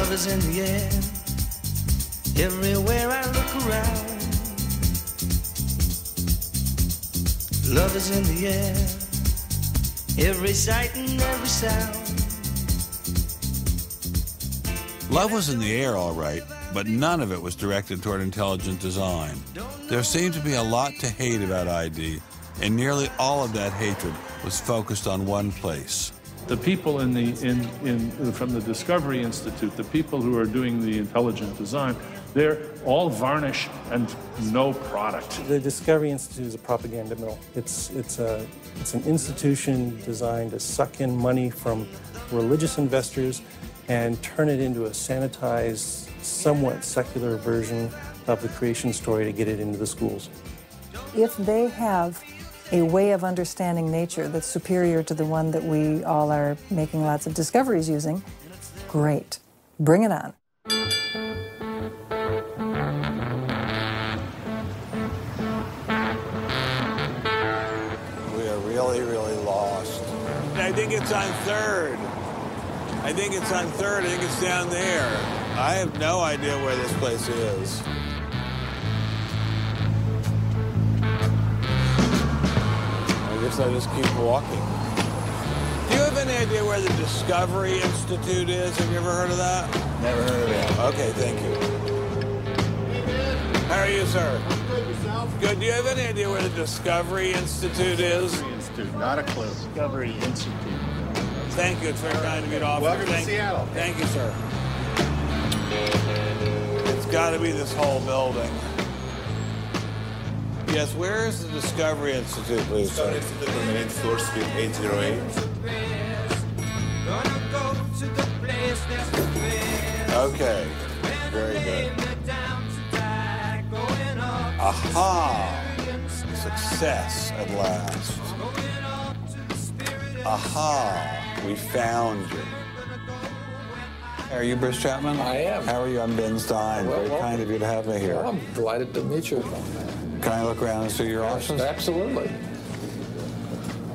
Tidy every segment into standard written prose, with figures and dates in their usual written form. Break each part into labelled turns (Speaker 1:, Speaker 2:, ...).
Speaker 1: Love is in the air, everywhere I look around. Love is in the air, every sight and every sound.
Speaker 2: Love was in the air, all right, but none of it was directed toward intelligent design. There seemed to be a lot to hate about ID, and nearly all of that hatred was focused on one place.
Speaker 3: The people from the Discovery Institute, the people who are doing the intelligent design, they're all varnish and no product.
Speaker 4: The Discovery Institute is a propaganda mill. It's an institution designed to suck in money from religious investors and turn it into a sanitized, somewhat secular version of the creation story to get it into the schools.
Speaker 5: If they have a way of understanding nature that's superior to the one that we all are making lots of discoveries using, great. Bring it on.
Speaker 2: We are really, really lost. I think it's on third. I think it's down there. I have no idea where this place is. I guess I just keep walking. Do you have any idea where the Discovery Institute is? Have you ever heard of that?
Speaker 6: Never heard of it.
Speaker 2: Okay, thank you. How are you, sir?
Speaker 6: Good, yourself?
Speaker 2: Good. Do you have any idea where the Discovery Institute is?
Speaker 6: Institute, not a clue. Discovery Institute.
Speaker 2: Thank you. It's very kind of you to offer.
Speaker 6: Welcome to Seattle.
Speaker 2: Thank you, sir. It's got to be this whole building. Yes, where is the Discovery Institute, please, sir?
Speaker 6: Discovery Institute on the 8th floor, Suite 808.
Speaker 2: Okay. Very good. Aha! Success at last. Aha! We found you. Are you Bruce Chapman?
Speaker 7: I am.
Speaker 2: How are you? I'm Ben Stein.
Speaker 7: Well,
Speaker 2: Very kind of you to have me here.
Speaker 7: Well, I'm delighted to meet you.
Speaker 2: Can I look around and see your office?
Speaker 7: Absolutely.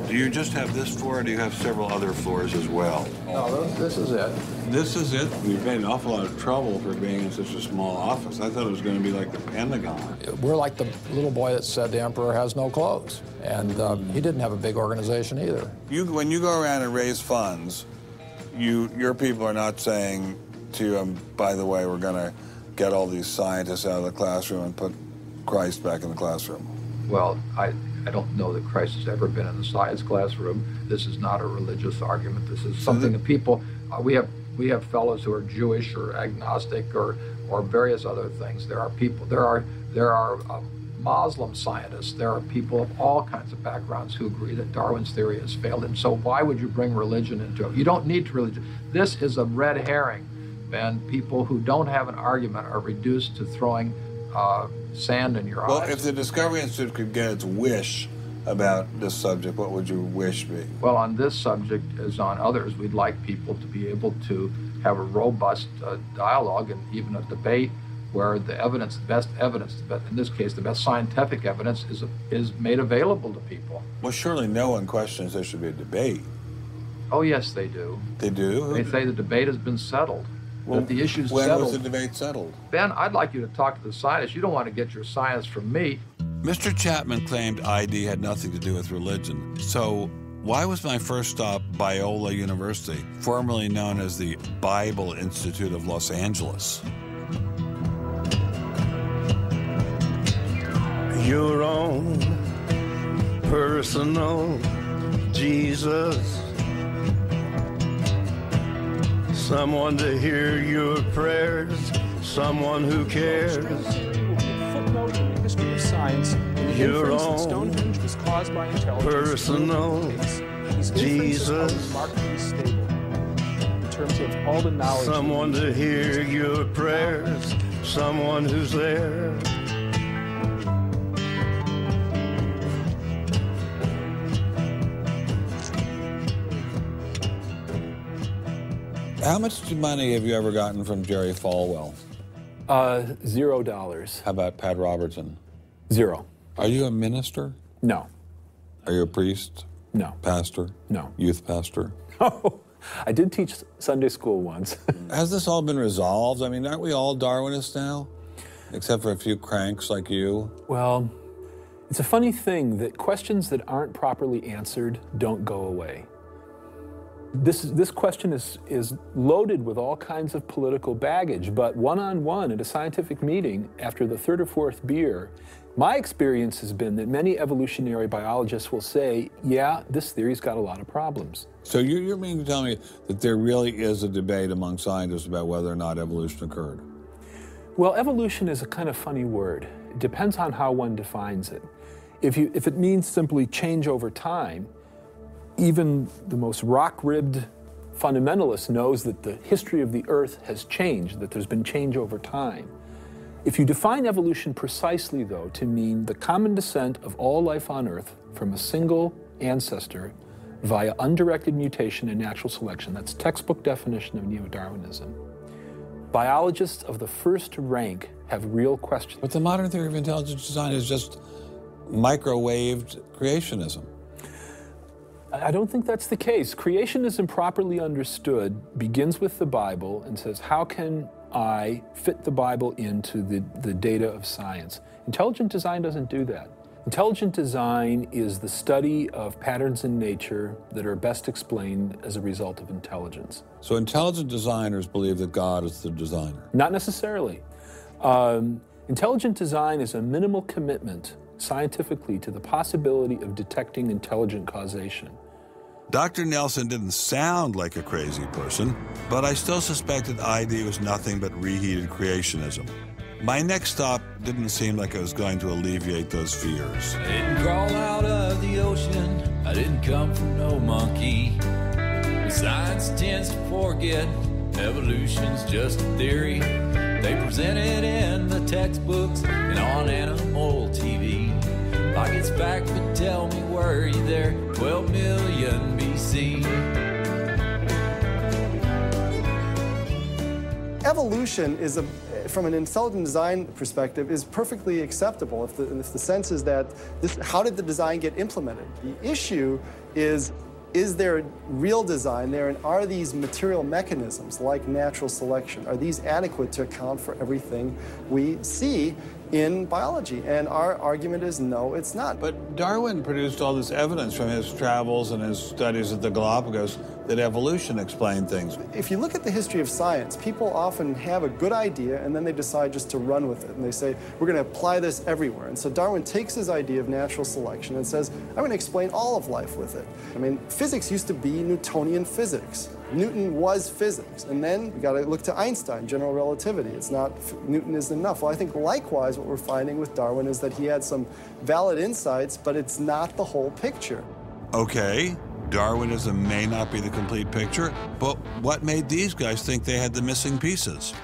Speaker 2: Do you just have this floor, or do you have several other floors as well?
Speaker 7: No, this is it.
Speaker 2: This is it? We've made an awful lot of trouble for being in such a small office. I thought it was going to be like the Pentagon.
Speaker 7: We're like the little boy that said the emperor has no clothes. And he didn't have a big organization either.
Speaker 2: When you go around and raise funds, your people are not saying to you, by the way, we're going to get all these scientists out of the classroom and put Christ back in the classroom.
Speaker 7: Well, I don't know that Christ has ever been in the science classroom. This is not a religious argument. This is something that people, we have fellows who are Jewish or agnostic or various other things. There are people, there are Muslim scientists. There are people of all kinds of backgrounds who agree that Darwin's theory has failed. And so why would you bring religion into it? You don't need religion. This is a red herring, and people who don't have an argument are reduced to throwing sand in your eyes.
Speaker 2: Well, if the Discovery Institute could get its wish about this subject, what would your wish be?
Speaker 7: Well, on this subject, as on others, we'd like people to be able to have a robust dialogue and even a debate where the evidence, the best evidence, in this case, the best scientific evidence is made available to people.
Speaker 2: Well, surely no one questions there should be a debate.
Speaker 7: Oh, yes, they do.
Speaker 2: They do?
Speaker 7: They say the debate has been settled.
Speaker 2: Well,
Speaker 7: that the issue's
Speaker 2: when
Speaker 7: settled.
Speaker 2: was the debate settled?
Speaker 7: Ben, I'd like you to talk to the scientists. You don't want to get your science from me.
Speaker 2: Mr. Chapman claimed ID had nothing to do with religion. So why was my first stop Biola University, formerly known as the Bible Institute of Los Angeles?
Speaker 1: Your own personal Jesus. Someone to hear your prayers, someone who cares.
Speaker 8: Footnote in the history of science,
Speaker 1: Your
Speaker 8: inference that
Speaker 1: own
Speaker 8: Stonehenge was caused by intelligence.
Speaker 1: personal
Speaker 8: These inferences
Speaker 1: Jesus.
Speaker 8: are remarkably stable in terms of all the knowledge.
Speaker 1: Someone to hear your prayers, someone who's there.
Speaker 2: How much money have you ever gotten from Jerry Falwell?
Speaker 9: $0.
Speaker 2: How about Pat Robertson?
Speaker 9: 0.
Speaker 2: Are you a minister?
Speaker 9: No.
Speaker 2: Are you a priest?
Speaker 9: No.
Speaker 2: Pastor?
Speaker 9: No.
Speaker 2: Youth pastor?
Speaker 9: Oh, I did teach Sunday school once.
Speaker 2: Has this all been resolved? I mean, aren't we all Darwinists now? Except for a few cranks like you?
Speaker 9: Well, it's a funny thing that questions that aren't properly answered don't go away. This question is loaded with all kinds of political baggage, but one-on-one at a scientific meeting after the third or fourth beer, my experience has been that many evolutionary biologists will say, yeah, this theory's got a lot of problems.
Speaker 2: So you're meaning to tell me that there really is a debate among scientists about whether or not evolution occurred?
Speaker 9: Well, evolution is a kind of funny word. It depends on how one defines it. If it means simply change over time, even the most rock-ribbed fundamentalist knows that the history of the Earth has changed, that there's been change over time. If you define evolution precisely, though, to mean the common descent of all life on Earth from a single ancestor via undirected mutation and natural selection, that's textbook definition of neo-Darwinism, biologists of the first rank have real questions.
Speaker 2: But the modern theory of intelligent design is just microwaved creationism.
Speaker 9: I don't think that's the case. Creationism, properly understood, begins with the Bible and says, how can I fit the Bible into the data of science? Intelligent design doesn't do that. Intelligent design is the study of patterns in nature that are best explained as a result of intelligence.
Speaker 2: So intelligent designers believe that God is the designer?
Speaker 9: Not necessarily. Intelligent design is a minimal commitment scientifically to the possibility of detecting intelligent causation.
Speaker 2: Dr. Nelson didn't sound like a crazy person, but I still suspected ID was nothing but reheated creationism. My next stop didn't seem like it was going to alleviate those fears.
Speaker 1: I didn't crawl out of the ocean, I didn't come from no monkey. Science tends to forget evolution's just a theory. They present it in the textbooks and on animal TV. Like it's fact, but tell me, were you there 12 million BC?
Speaker 10: Evolution is from an intelligent design perspective, is perfectly acceptable if the sense is that how did the design get implemented? The issue is there real design there, and are these material mechanisms like natural selection, are these adequate to account for everything we see in biology? And our argument is no, it's not.
Speaker 2: But Darwin produced all this evidence from his travels and his studies at the Galapagos that evolution explained things.
Speaker 10: If you look at the history of science, people often have a good idea and then they decide just to run with it. And they say, we're going to apply this everywhere. And so Darwin takes his idea of natural selection and says, I'm going to explain all of life with it. I mean, physics used to be Newtonian physics. Newton was physics. And then we got to look to Einstein, general relativity. It's not, Newton isn't enough. Well, I think likewise what we're finding with Darwin is that he had some valid insights, but it's not the whole picture.
Speaker 2: Okay, Darwinism may not be the complete picture, but what made these guys think they had the missing pieces?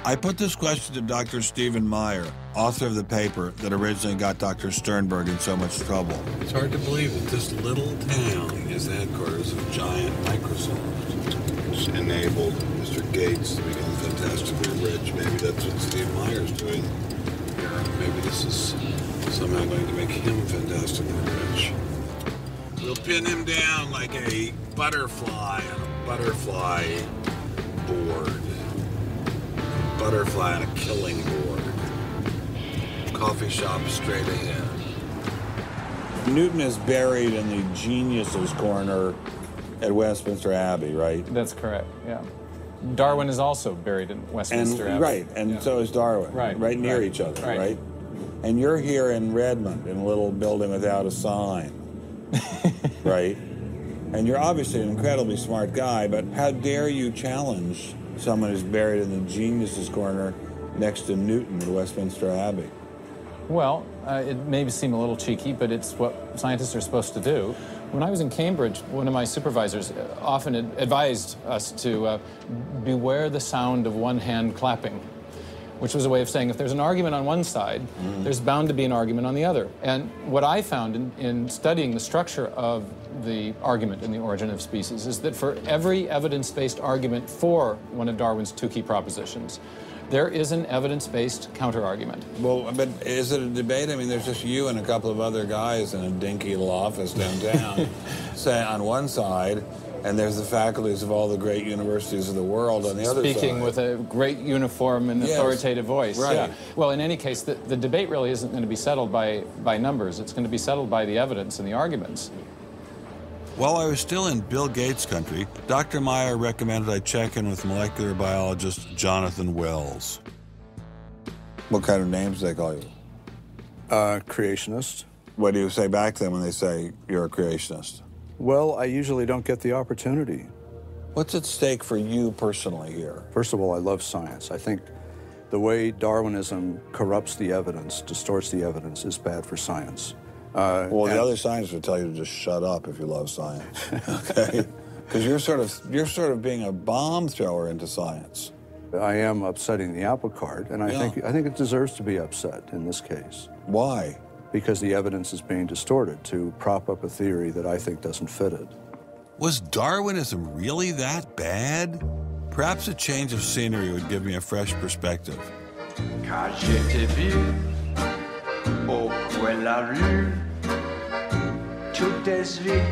Speaker 2: I put this question to Dr. Stephen Meyer, author of the paper that originally got Dr. Sternberg in so much trouble. It's hard to believe that this little town is the headquarters of giant Microsoft. It's enabled Mr. Gates to become fantastically rich. Maybe that's what Steve Meyer's doing here. Maybe this is somehow going to make him fantastically rich. We'll pin him down like a butterfly on a butterfly board. Butterfly on a killing board. Coffee shop straight ahead. Newton is buried in the geniuses corner at Westminster Abbey, right?
Speaker 11: That's correct, yeah. Darwin is also buried in Westminster Abbey.
Speaker 2: Right, and so is Darwin. Right near each other, right? And you're here in Redmond in a little building without a sign. Right? And you're obviously an incredibly smart guy, but how dare you challenge someone who's buried in the geniuses corner next to Newton at Westminster Abbey?
Speaker 11: Well, it may seem a little cheeky, but it's what scientists are supposed to do. When I was in Cambridge, one of my supervisors often advised us to beware the sound of one hand clapping, which was a way of saying if there's an argument on one side, there's bound to be an argument on the other. And what I found in studying the structure of the argument in The Origin of Species is that for every evidence-based argument for one of Darwin's two key propositions, there is an evidence-based counter-argument.
Speaker 2: Well, but is it a debate? I mean, there's just you and a couple of other guys in a dinky little office downtown say on one side, And there's the faculties of all the great universities of the world on the other side.
Speaker 11: Speaking with a great uniform and authoritative voice.
Speaker 2: Right.
Speaker 11: Yeah. Well, in any case, the debate really isn't going to be settled by numbers. It's going to be settled by the evidence and the arguments.
Speaker 2: While I was still in Bill Gates country, Dr. Meyer recommended I check in with molecular biologist Jonathan Wells. What kind of names do they call you?
Speaker 12: Creationist.
Speaker 2: What do you say back to them when they say you're a creationist?
Speaker 12: Well, I usually don't get the opportunity.
Speaker 2: What's at stake for you personally here?
Speaker 12: First of all, I love science. I think the way Darwinism corrupts the evidence, distorts the evidence, is bad for science.
Speaker 2: Well, the other scientists would tell you to just shut up if you love science, okay? Because you're sort of being a bomb thrower into science.
Speaker 12: I am upsetting the apple cart, and I think it deserves to be upset in this case.
Speaker 2: Why?
Speaker 12: Because the evidence is being distorted to prop up a theory that I think doesn't fit it.
Speaker 2: Was Darwinism really that bad? Perhaps a change of scenery would give me a fresh perspective.
Speaker 13: Quand je t'ai vu au coin de la rue, tout est vide.